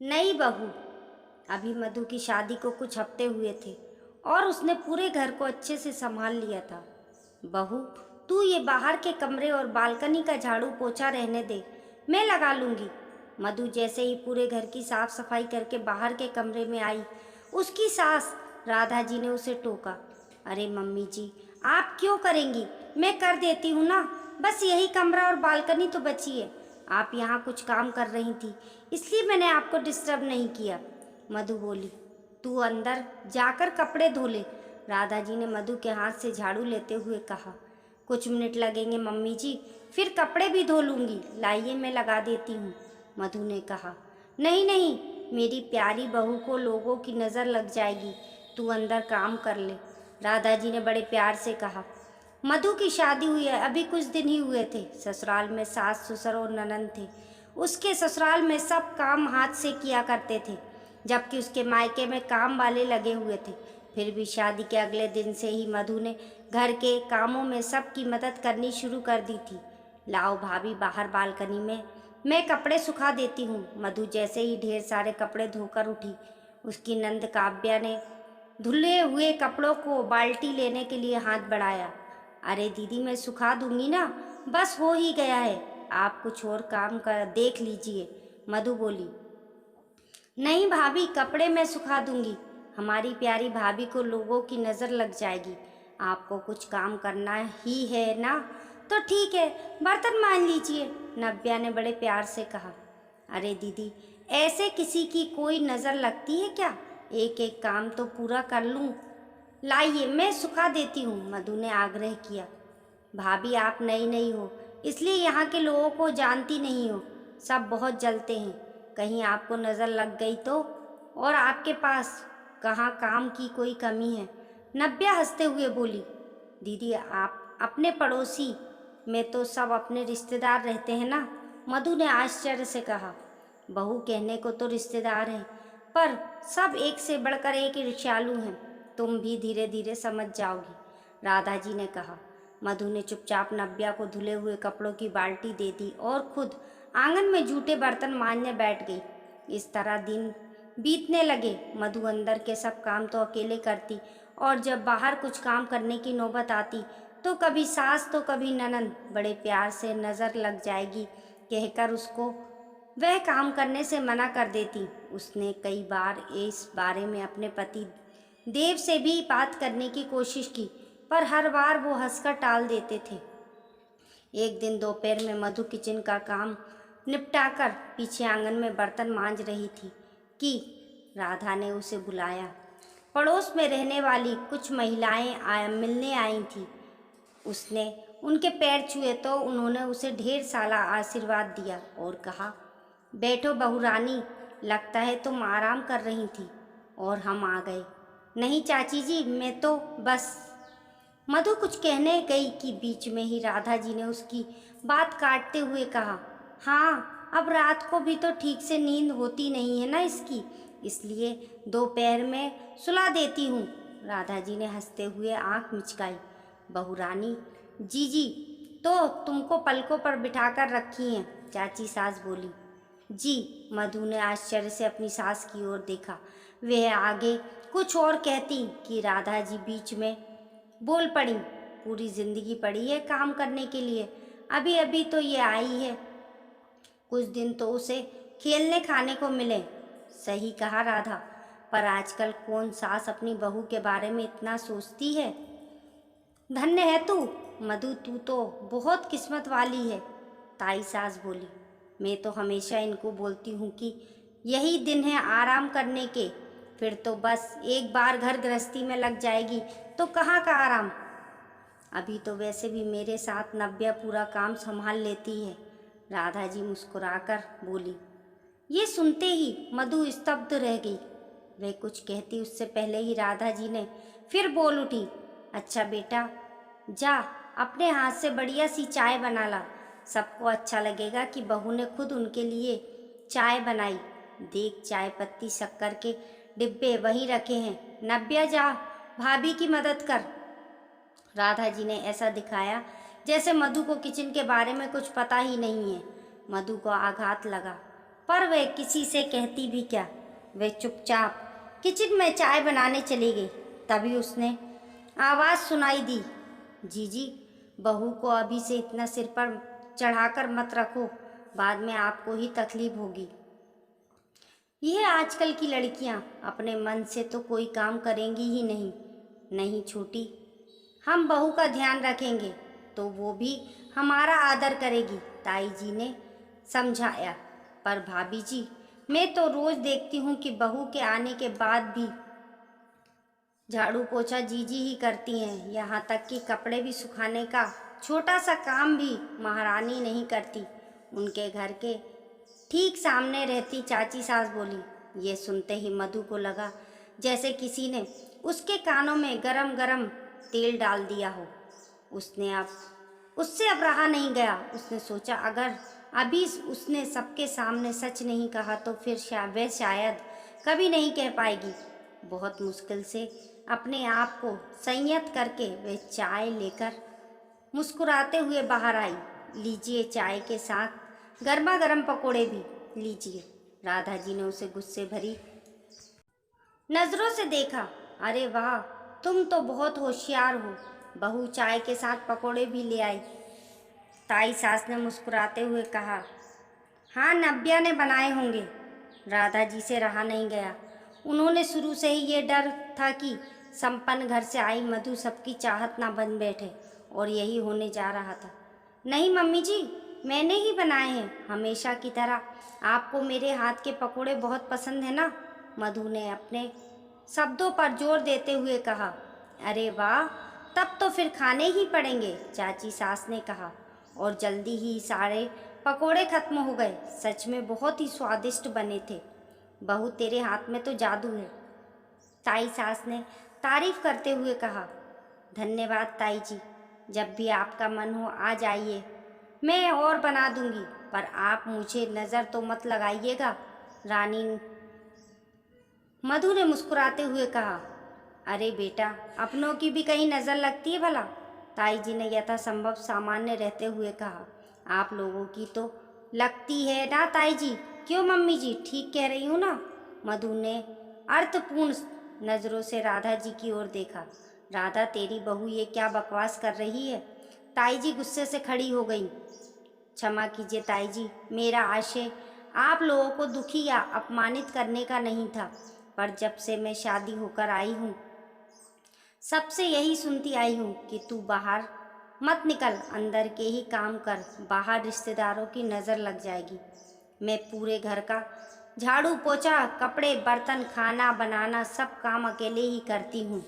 नई बहू। अभी मधु की शादी को कुछ हफ्ते हुए थे और उसने पूरे घर को अच्छे से संभाल लिया था। बहू, तू ये बाहर के कमरे और बालकनी का झाड़ू पोछा रहने दे, मैं लगा लूंगी। मधु जैसे ही पूरे घर की साफ सफाई करके बाहर के कमरे में आई, उसकी सास राधा जी ने उसे टोका। अरे मम्मी जी, आप क्यों करेंगी, मैं कर देती हूँ ना, बस यही कमरा और बालकनी तो बची है। आप यहाँ कुछ काम कर रही थी, इसलिए मैंने आपको डिस्टर्ब नहीं किया। मधु बोली, तू अंदर जाकर कपड़े धो ले। राधा जी ने मधु के हाथ से झाड़ू लेते हुए कहा। कुछ मिनट लगेंगे मम्मी जी, फिर कपड़े भी धो लूँगी, लाइए मैं लगा देती हूँ। मधु ने कहा। नहीं नहीं, मेरी प्यारी बहू को लोगों की नज़र लग जाएगी, तू अंदर काम कर ले, राधा जी ने बड़े प्यार से कहा। मधु की शादी हुई है, अभी कुछ दिन ही हुए थे। ससुराल में सास ससुर और ननद थे। उसके ससुराल में सब काम हाथ से किया करते थे, जबकि उसके मायके में काम वाले लगे हुए थे। फिर भी शादी के अगले दिन से ही मधु ने घर के कामों में सबकी मदद करनी शुरू कर दी थी। लाओ भाभी, बाहर बालकनी में मैं कपड़े सुखा देती हूँ। मधु जैसे ही ढेर सारे कपड़े धोकर उठी, उसकी नंद काव्या ने धुले हुए कपड़ों को बाल्टी लेने के लिए हाथ बढ़ाया। अरे दीदी, मैं सुखा दूंगी ना, बस हो ही गया है, आप कुछ और काम कर देख लीजिए। मधु बोली। नहीं भाभी, कपड़े मैं सुखा दूंगी, हमारी प्यारी भाभी को लोगों की नज़र लग जाएगी। आपको कुछ काम करना ही है ना, तो ठीक है, बर्तन मान लीजिए, नव्या ने बड़े प्यार से कहा। अरे दीदी, ऐसे किसी की कोई नज़र लगती है क्या, एक एक काम तो पूरा कर लूँ। लाइए मैं सुखा देती हूँ, मधु ने आग्रह किया। भाभी, आप नई नई हो, इसलिए यहाँ के लोगों को जानती नहीं हो, सब बहुत जलते हैं, कहीं आपको नज़र लग गई तो। और आपके पास कहाँ काम की कोई कमी है, नव्या हंसते हुए बोली। दीदी, आप अपने पड़ोसी में तो सब अपने रिश्तेदार रहते हैं ना, मधु ने आश्चर्य से कहा। बहू कहने को तो रिश्तेदार हैं, पर सब एक से बढ़कर एक ईर्ष्यालु हैं, तुम भी धीरे धीरे समझ जाओगी, राधा जी ने कहा। मधु ने चुपचाप नव्या को धुले हुए कपड़ों की बाल्टी दे दी और खुद आंगन में जूठे बर्तन मांजने बैठ गई। इस तरह दिन बीतने लगे। मधु अंदर के सब काम तो अकेले करती, और जब बाहर कुछ काम करने की नौबत आती तो कभी सास तो कभी ननद बड़े प्यार से नज़र लग जाएगी कहकर उसको वह काम करने से मना कर देती। उसने कई बार इस बारे में अपने पति देव से भी बात करने की कोशिश की, पर हर बार वो हंसकर टाल देते थे। एक दिन दोपहर में मधु किचन का काम निपटाकर पीछे आंगन में बर्तन मांज रही थी कि राधा ने उसे बुलाया। पड़ोस में रहने वाली कुछ महिलाएं मिलने आई थीं। उसने उनके पैर छुए तो उन्होंने उसे ढेर सारा आशीर्वाद दिया और कहा, बैठो बहू रानी, लगता है तुम आराम कर रही थी और हम आ गए। नहीं चाची जी, मैं तो बस। मधु कुछ कहने गई कि बीच में ही राधा जी ने उसकी बात काटते हुए कहा, हाँ, अब रात को भी तो ठीक से नींद होती नहीं है ना इसकी, इसलिए दोपहर में सुला देती हूँ। राधा जी ने हंसते हुए आंख मिचकाई। बहू रानी, जी जी तो तुमको पलकों पर बिठाकर रखी हैं, चाची सास बोली। जी, मधु ने आश्चर्य से अपनी सास की ओर देखा। वह आगे कुछ और कहती कि राधा जी बीच में बोल पड़ी। पूरी जिंदगी पड़ी है काम करने के लिए, अभी अभी तो ये आई है, कुछ दिन तो उसे खेलने खाने को मिले। सही कहा राधा, पर आजकल कौन सास अपनी बहू के बारे में इतना सोचती है। धन्य है तू मधु, तू तो बहुत किस्मत वाली है, ताई सास बोली। मैं तो हमेशा इनको बोलती हूँ कि यही दिन है आराम करने के, फिर तो बस एक बार घर गृहस्थी में लग जाएगी तो कहाँ का आराम। अभी तो वैसे भी मेरे साथ नव्या पूरा काम संभाल लेती है, राधा जी मुस्कुराकर बोली। ये सुनते ही मधु स्तब्ध रह गई। वह कुछ कहती उससे पहले ही राधा जी ने फिर बोल उठी, अच्छा बेटा, जा अपने हाथ से बढ़िया सी चाय बना ला, सबको अच्छा लगेगा कि बहू ने खुद उनके लिए चाय बनाई। देख, चाय पत्ती शक्कर के डिब्बे वहीं रखे हैं, नव्या जा भाभी की मदद कर। राधा जी ने ऐसा दिखाया जैसे मधु को किचन के बारे में कुछ पता ही नहीं है। मधु को आघात लगा। पर वह किसी से कहती भी क्या। वह चुपचाप किचन में चाय बनाने चली गई। तभी उसने आवाज़ सुनाई दी, जीजी, बहू को अभी से इतना सिर पर चढ़ाकर मत रखो, बाद में आपको ही तकलीफ होगी। यह आजकल की लड़कियां अपने मन से तो कोई काम करेंगी ही नहीं। नहीं छोटी, हम बहू का ध्यान रखेंगे तो वो भी हमारा आदर करेगी, ताई जी ने समझाया। पर भाभी जी, मैं तो रोज देखती हूँ कि बहू के आने के बाद भी झाड़ू पोछा जीजी ही करती हैं, यहाँ तक कि कपड़े भी सुखाने का छोटा सा काम भी महारानी नहीं करती। उनके घर के ठीक सामने रहती चाची सास बोली। ये सुनते ही मधु को लगा जैसे किसी ने उसके कानों में गरम गरम तेल डाल दिया हो। उससे अब रहा नहीं गया। उसने सोचा, अगर अभी उसने सबके सामने सच नहीं कहा तो फिर वह शायद कभी नहीं कह पाएगी। बहुत मुश्किल से अपने आप को संयत करके वह चाय लेकर मुस्कुराते हुए बाहर आई। लीजिए, चाय के साथ गर्मा गर्म पकोड़े भी लीजिए। राधा जी ने उसे गुस्से भरी नजरों से देखा। अरे वाह, तुम तो बहुत होशियार हो। बहू चाय के साथ पकोड़े भी ले आई। ताई सास ने मुस्कुराते हुए कहा, हाँ, नब्या ने बनाए होंगे। राधा जी से रहा नहीं गया। उन्होंने शुरू से ही ये डर था कि संपन्न घर से आई मधु सबकी चाहत ना बन बैठे, और यही होने जा रहा था। नहीं मम्मी जी, मैंने ही बनाए हैं, हमेशा की तरह। आपको मेरे हाथ के पकोड़े बहुत पसंद है ना? मधु ने अपने शब्दों पर जोर देते हुए कहा। अरे वाह, तब तो फिर खाने ही पड़ेंगे, चाची सास ने कहा। और जल्दी ही सारे पकोड़े खत्म हो गए। सच में बहुत ही स्वादिष्ट बने थे। बहू, तेरे हाथ में तो जादू है, ताई सास ने तारीफ करते हुए कहा। धन्यवाद ताई जी, जब भी आपका मन हो आ जाइए, मैं और बना दूंगी, पर आप मुझे नज़र तो मत लगाइएगा, रानी। मधु ने मुस्कुराते हुए कहा। अरे बेटा, अपनों की भी कहीं नज़र लगती है भला? ताई जी ने यथासंभव सामान्य रहते हुए कहा। आप लोगों की तो लगती है ना ताई जी? क्यों मम्मी जी, ठीक कह रही हूँ ना? मधु ने अर्थपूर्ण नज़रों से राधा जी की ओर देखा। राधा, तेरी बहू ये क्या बकवास कर रही है? ताई जी गुस्से से खड़ी हो गई। क्षमा कीजिए ताई जी, मेरा आशय आप लोगों को दुखी या अपमानित करने का नहीं था, पर जब से मैं शादी होकर आई हूँ सबसे यही सुनती आई हूँ कि तू बाहर मत निकल, अंदर के ही काम कर, बाहर रिश्तेदारों की नज़र लग जाएगी। मैं पूरे घर का झाड़ू पोछा, कपड़े बर्तन, खाना बनाना सब काम अकेले ही करती हूँ,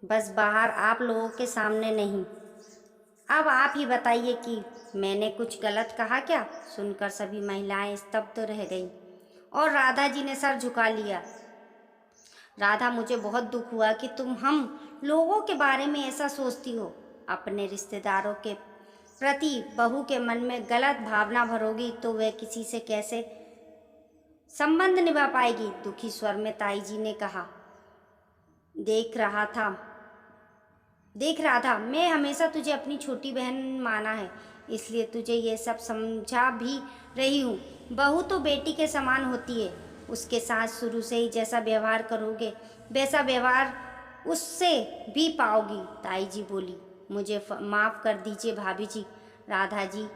बस बाहर आप लोगों के सामने नहीं। अब आप ही बताइए कि मैंने कुछ गलत कहा क्या? सुनकर सभी महिलाएं स्तब्ध रह गईं और राधा जी ने सर झुका लिया। राधा, मुझे बहुत दुख हुआ कि तुम हम लोगों के बारे में ऐसा सोचती हो। अपने रिश्तेदारों के प्रति बहू के मन में गलत भावना भरोगी तो वह किसी से कैसे संबंध निभा पाएगी? दुखी स्वर में ताई जी ने कहा। देख राधा, मैं हमेशा तुझे अपनी छोटी बहन माना है, इसलिए तुझे ये सब समझा भी रही हूँ। बहू तो बेटी के समान होती है, उसके साथ शुरू से ही जैसा व्यवहार करोगे वैसा व्यवहार उससे भी पाओगी। ताई जी बोली। मुझे माफ़ कर दीजिए भाभी जी। राधा जी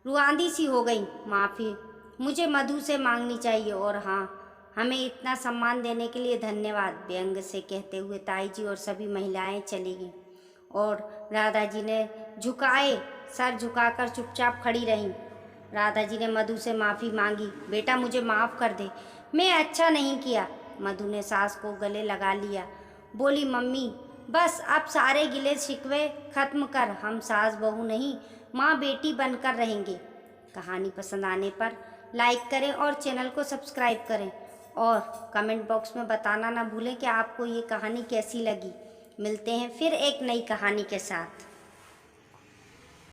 रुआंधी सी हो गई। माफ़ी मुझे मधु से मांगनी चाहिए, और हाँ, हमें इतना सम्मान देने के लिए धन्यवाद, व्यंग से कहते हुए ताई जी और सभी महिलाएं चली गईं और राधा जी ने सर झुकाकर चुपचाप खड़ी रहीं। राधा जी ने मधु से माफ़ी मांगी। बेटा, मुझे माफ़ कर दे, मैं अच्छा नहीं किया। मधु ने सास को गले लगा लिया। बोली, मम्मी बस अब सारे गिले शिकवे खत्म कर, हम सास बहू नहीं माँ बेटी बनकर रहेंगे। कहानी पसंद आने पर लाइक करें और चैनल को सब्सक्राइब करें, और कमेंट बॉक्स में बताना ना भूलें कि आपको ये कहानी कैसी लगी। मिलते हैं फिर एक नई कहानी के साथ।